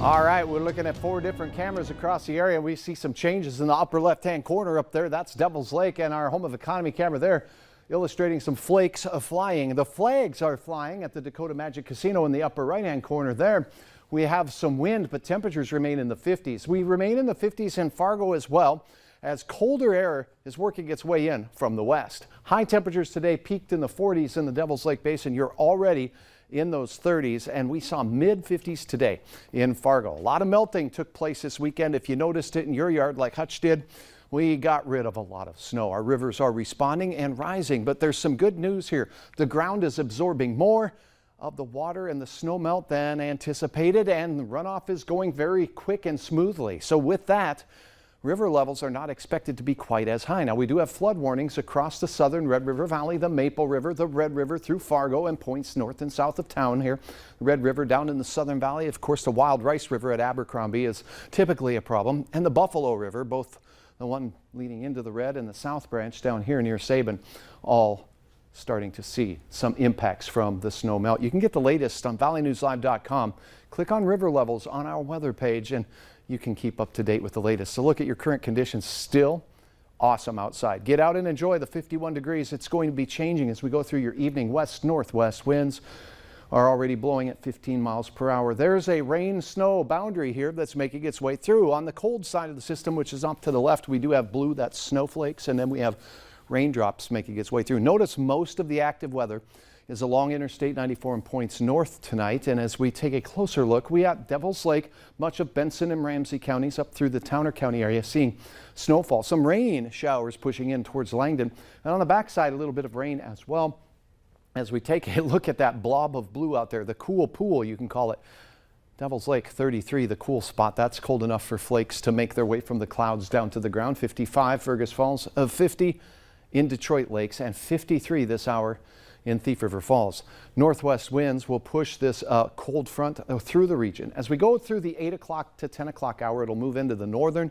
All right, we're looking at 4 different cameras across the area. We see some changes in the upper left-hand corner up there. That's Devil's Lake, and our home of economy camera there illustrating some flakes of flying. The flags are flying at the Dakota Magic Casino in the upper right-hand corner there. We have some wind, but temperatures remain in the 50s. We remain in the 50s in Fargo as well, as colder air is working its way in from the west. High temperatures today peaked in the 40s in the Devil's Lake Basin. You're already in those 30s, and we saw mid 50s today in Fargo. A lot of melting took place this weekend. If you noticed it in your yard like Hutch did, we got rid of a lot of snow. Our rivers are responding and rising, but there's some good news here. The ground is absorbing more of the water and the snow melt than anticipated, and the runoff is going very quick and smoothly. So with that, river levels are not expected to be quite as high. Now, we do have flood warnings across the southern Red River Valley, the Maple River, the Red River through Fargo and points north and south of town here. The Red River down in the Southern Valley. Of course, the Wild Rice River at Abercrombie is typically a problem. And the Buffalo River, both the one leading into the Red and the South Branch down here near Sabin, all starting to see some impacts from the snow melt. You can get the latest on valleynewslive.com. Click on river levels on our weather page and you can keep up to date with the latest. So look at your current conditions. Still awesome outside. Get out and enjoy the 51 degrees. It's going to be changing as we go through your evening. West-northwest winds are already blowing at 15 miles per hour. There's a rain-snow boundary here that's making its way through. On the cold side of the system, which is up to the left, we do have blue, that's snowflakes, and then we have raindrops making its way through. Notice most of the active weather is along Interstate 94 and points north tonight. And as we take a closer look, we at Devil's Lake, much of Benson and Ramsey counties up through the Towner County area seeing snowfall. Some rain showers pushing in towards Langdon. And on the backside, a little bit of rain as well. As we take a look at that blob of blue out there, the cool pool, you can call it. Devil's Lake 33, the cool spot. That's cold enough for flakes to make their way from the clouds down to the ground. 55 Fergus Falls, 50 in Detroit Lakes, and 53 this hour in Thief River Falls. Northwest winds will push this cold front through the region. As we go through the 8 o'clock to 10 o'clock hour, it'll move into the northern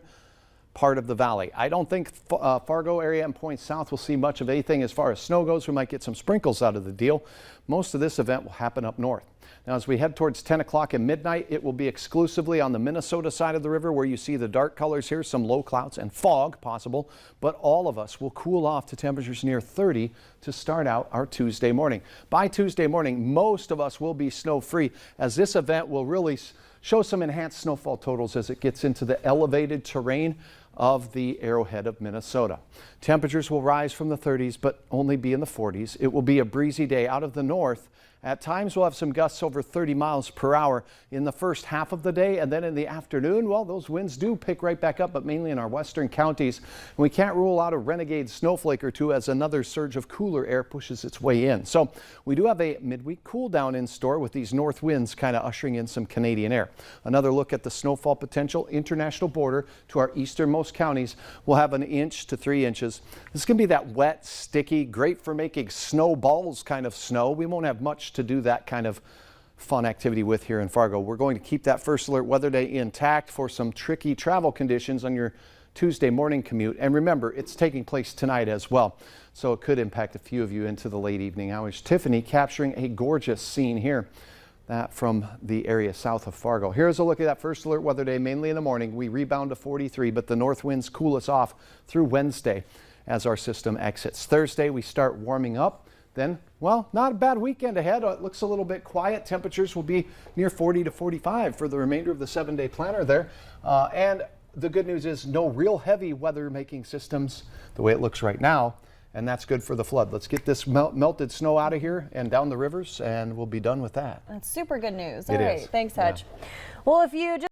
part of the valley. I don't think Fargo area and points south will see much of anything as far as snow goes. We might get some sprinkles out of the deal. Most of this event will happen up north. Now, as we head towards 10 o'clock and midnight, it will be exclusively on the Minnesota side of the river where you see the dark colors here, some low clouds and fog possible, but all of us will cool off to temperatures near 30 to start out our Tuesday morning. By Tuesday morning, most of us will be snow-free, as this event will really show some enhanced snowfall totals as it gets into the elevated terrain of the Arrowhead of Minnesota. Temperatures will rise from the 30s, but only be in the 40s. It will be a breezy day out of the north. At times, we'll have some gusts over 30 miles per hour in the first half of the day, and then in the afternoon, well, those winds do pick right back up, but mainly in our western counties. And we can't rule out a renegade snowflake or two as another surge of cooler air pushes its way in. So we do have a midweek cool down in store with these north winds kind of ushering in some Canadian air. Another look at the snowfall potential. International border to our easternmost counties will have 1 inch to 3 inches. This is going to be that wet, sticky, great for making snowballs kind of snow. We won't have much to do that kind of fun activity with here in Fargo. We're going to keep that first alert weather day intact for some tricky travel conditions on your Tuesday morning commute. And remember, it's taking place tonight as well, so it could impact a few of you into the late evening hours. Tiffany capturing a gorgeous scene here, that from the area south of Fargo. Here's a look at that first alert weather day, mainly in the morning. We rebound to 43, but the north winds cool us off through Wednesday as our system exits. Thursday, we start warming up. Then, well, not a bad weekend ahead. It looks a little bit quiet. Temperatures will be near 40 to 45 for the remainder of the 7-day planner there. And the good news is no real heavy weather making systems the way it looks right now. And that's good for the flood. Let's get this melted snow out of here and down the rivers, and we'll be done with that. That's super good news. All right. Is. Thanks, Hutch. Yeah. Well, if you just